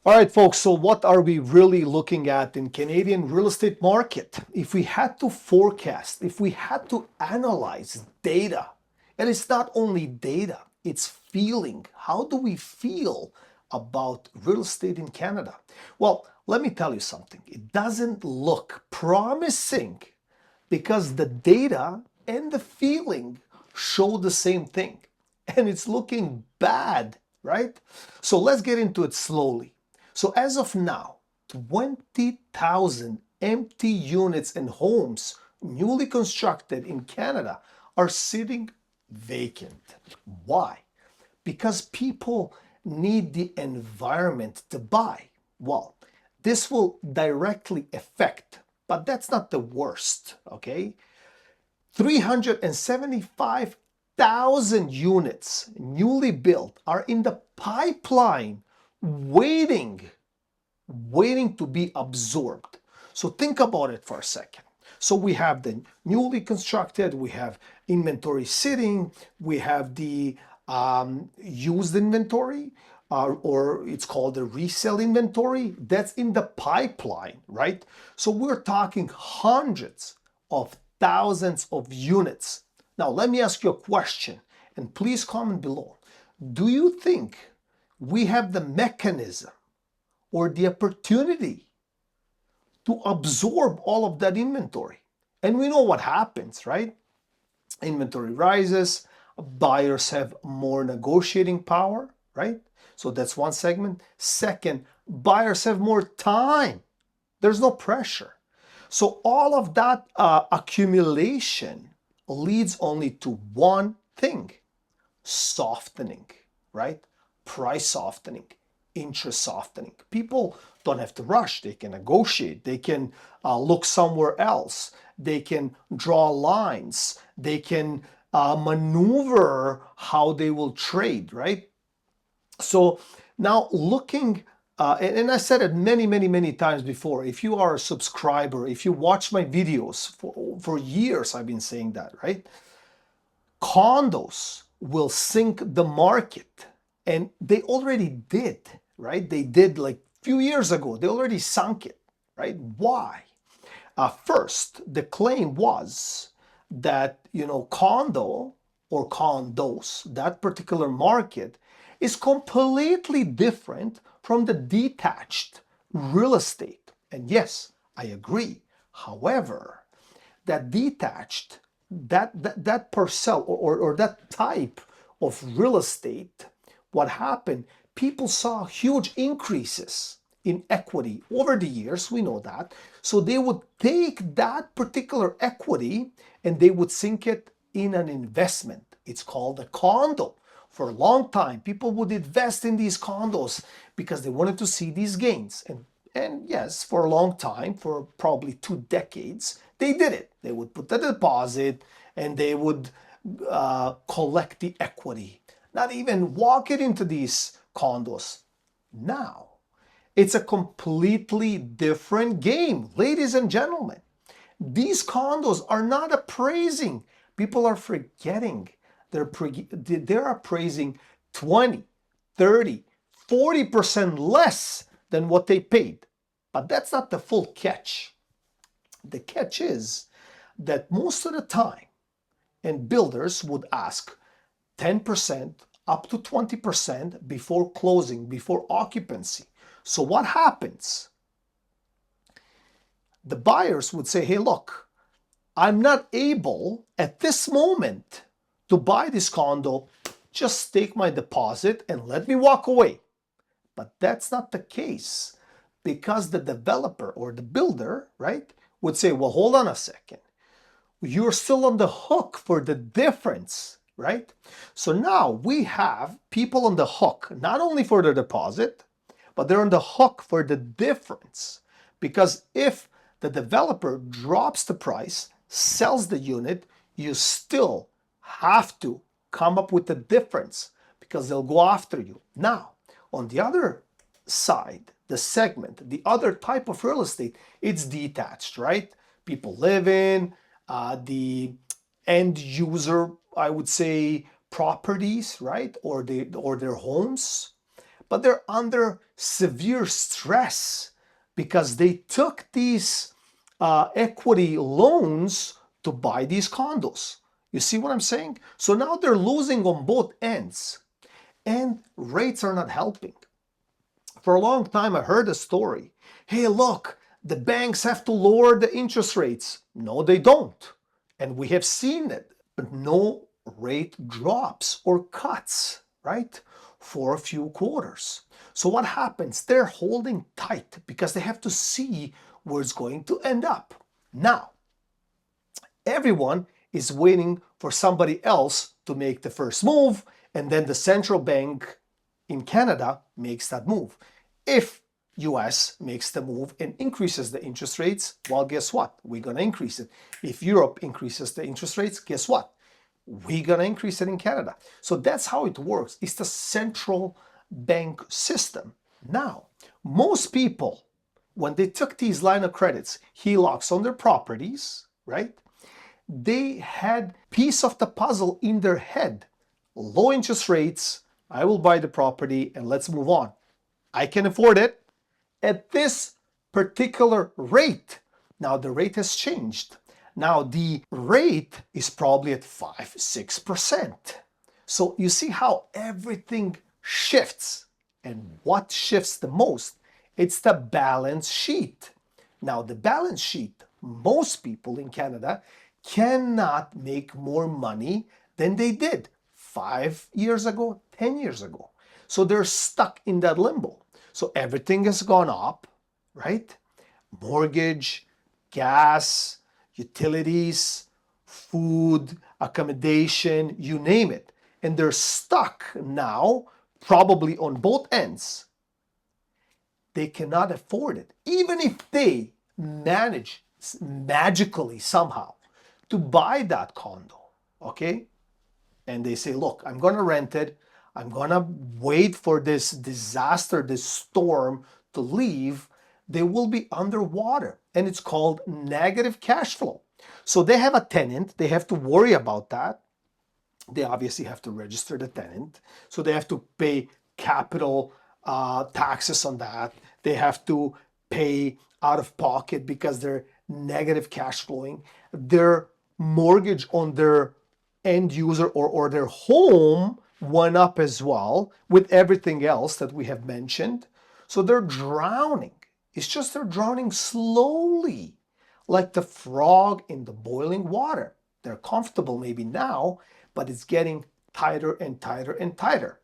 All right, folks, so what are we really looking at in Canadian real estate market? If we had to forecast, if we had to analyze data, and it's not only data, it's feeling. How do we feel about real estate in Canada? Well, let me tell you something. It doesn't look promising because the data and the feeling show the same thing. And it's looking bad, right? So let's get into it slowly. So as of now, 20,000 empty units and homes newly constructed in Canada are sitting vacant. Why? Because people need the environment to buy. Well, this will directly affect, but that's not the worst, okay? 375,000 units newly built are in the pipeline waiting to be absorbed. So think about it for a second. So we have the newly constructed, we have inventory sitting, we have the used inventory, or it's called the resale inventory, that's in the pipeline, right? So we're talking hundreds of thousands of units. Now, let me ask you a question, and please comment below. Do you think we have the mechanism or the opportunity to absorb all of that inventory? And we know what happens, right? Inventory rises, buyers have more negotiating power, right? So that's one segment. Second, buyers have more time. There's no pressure. So all of that accumulation leads only to one thing: softening, right? Price softening, interest softening. People don't have to rush. They can negotiate. They can look somewhere else. They can draw lines. They can maneuver how they will trade, right? So now looking, and I said it many times before, if you are a subscriber, if you watch my videos for years, I've been saying that, right? Condos will sink the market, and they already did, right? They did like a few years ago. They already sunk it, right? Why? First, the claim was that, condo or condos, that particular market is completely different from the detached real estate. And yes, I agree. However, that detached, that parcel or that type of real estate, what happened, people saw huge increases in equity over the years, we know that. So they would take that particular equity and they would sink it in an investment. It's called a condo. For a long time, people would invest in these condos because they wanted to see these gains. And yes, for a long time, for probably 2 decades, they did it. They would put the deposit and they would collect the equity, not even walk it into these condos. Now, it's a completely different game, ladies and gentlemen. These condos are not appraising. People are forgetting. They're appraising 20, 30, 40% less than what they paid. But that's not the full catch. The catch is that most of the time, and builders would ask 10% up to 20% before closing, before occupancy. So what happens? The buyers would say, hey, look, I'm not able at this moment to buy this condo. Just take my deposit and let me walk away. But that's not the case, because the developer or the builder, right, would say, well, hold on a second. You're still on the hook for the difference, right? So now we have people on the hook, not only for the deposit, but they're on the hook for the difference. Because if the developer drops the price, sells the unit, you still have to come up with the difference because they'll go after you. Now, on the other side, the segment, the other type of real estate, it's detached, right? People live in, the end user, I would say, properties, right? Or their homes. but they're under severe stress because they took these equity loans to buy these condos. You see what I'm saying? So now they're losing on both ends, and rates are not helping. For a long time, I heard a story. Hey, look, the banks have to lower the interest rates. No, they don't. And we have seen it, but no rate drops or cuts, right? For a few quarters. So what happens? They're holding tight because they have to see where it's going to end up. Now, everyone is waiting for somebody else to make the first move, and then the central bank in Canada makes that move. If US makes the move and increases the interest rates, well, guess what? We're going to increase it. If Europe increases the interest rates, guess what? We're going to increase it in Canada. So that's how it works. It's the central bank system. Now, most people, when they took these line of credits, HELOCs on their properties, right? They had piece of the puzzle in their head. Low interest rates, I will buy the property and let's move on. I can afford it at this particular rate. Now the rate has changed. Now the rate is probably at 5-6%. So you see how everything shifts. And what shifts the most? It's the balance sheet. Now the balance sheet, most people in Canada cannot make more money than they did 5 years ago, 10 years ago. So they're stuck in that limbo. So everything has gone up, right? Mortgage, gas, utilities, food, accommodation, you name it. And they're stuck now, probably on both ends. They cannot afford it. Even if they manage magically somehow to buy that condo, okay? And they say, look, I'm going to rent it. I'm going to wait for this disaster, this storm to leave. They will be underwater, and it's called negative cash flow. So they have a tenant. They have to worry about that. They obviously have to register the tenant. So they have to pay capital taxes on that. They have to pay out of pocket because they're negative cash flowing. Their mortgage on their end user or their home went up as well with everything else that we have mentioned. So they're drowning. It's just they're drowning slowly, like the frog in the boiling water. They're comfortable maybe now, but it's getting tighter and tighter and tighter.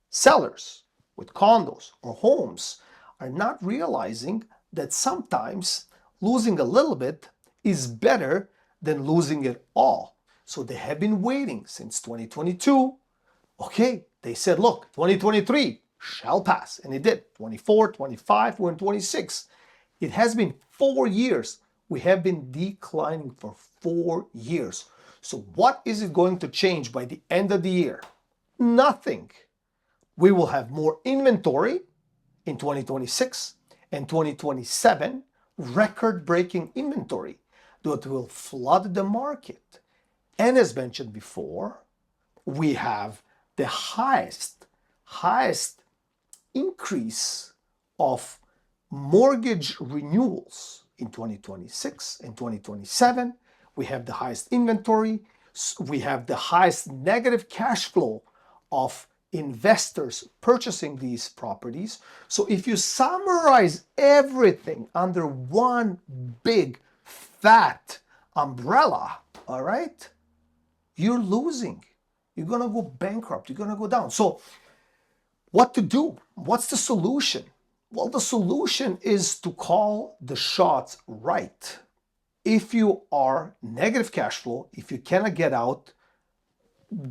Sellers with condos or homes are not realizing that sometimes losing a little bit is better than losing it all. So they have been waiting since 2022. Okay, they said, look, 2023 shall pass. And it did. 24, 25, we're in 26. It has been 4 years. We have been declining for 4 years. So what is it going to change by the end of the year? Nothing. We will have more inventory in 2026 and 2027, record-breaking inventory that will flood the market. And as mentioned before, we have the highest increase of mortgage renewals in 2026 and 2027. We have the highest inventory. We have the highest negative cash flow of investors purchasing these properties. So if you summarize everything under one big fat umbrella, all right, you're losing. You're going to go bankrupt. You're going to go down. So what to do? What's the solution? Well, the solution is to call the shots right. If you are negative cash flow, if you cannot get out,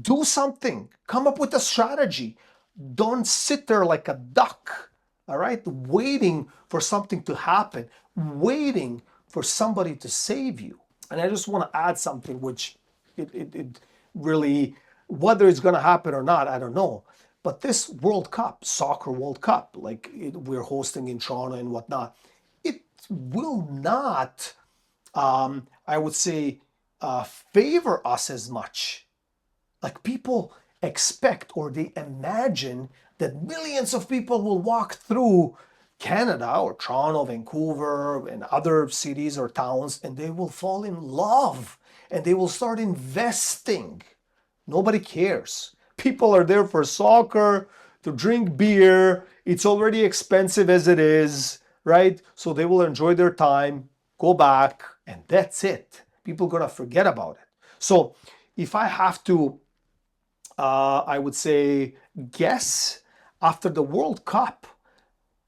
do something. Come up with a strategy. Don't sit there like a duck, all right, waiting for something to happen, waiting for somebody to save you. And I just want to add something which it really, whether it's going to happen or not, I don't know. But this World Cup, Soccer World Cup, like we're hosting in Toronto and whatnot, it will not, I would say, favor us as much. Like people expect or they imagine that millions of people will walk through Canada or Toronto, Vancouver, and other cities or towns, and they will fall in love and they will start investing. Nobody cares. People are there for soccer, to drink beer. It's already expensive as it is, right? So they will enjoy their time, go back, and that's it. People are going to forget about it. So if I have to, I would say, guess, after the World Cup,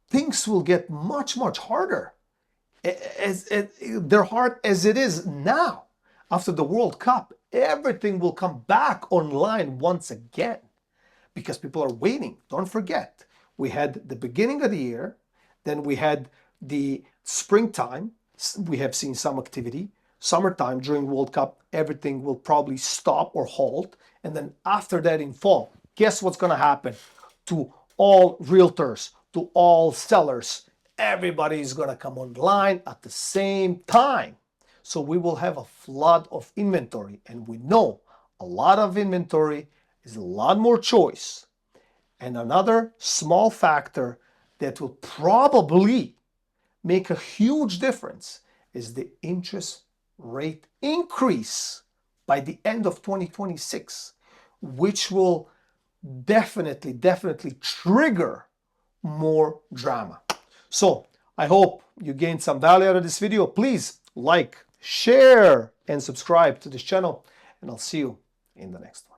things will get much, much harder. They're hard as it is now. After the World Cup, everything will come back online once again because people are waiting. Don't forget, we had the beginning of the year, then we had the springtime. We have seen some activity. Summertime during World Cup, everything will probably stop or halt. And then after that in fall, guess what's going to happen to all realtors, to all sellers? Everybody is going to come online at the same time. So we will have a flood of inventory. And we know a lot of inventory is a lot more choice. And another small factor that will probably make a huge difference is the interest rate increase by the end of 2026, which will definitely trigger more drama. So I hope you gained some value out of this video. Please like, share, and subscribe to this channel, and I'll see you in the next one.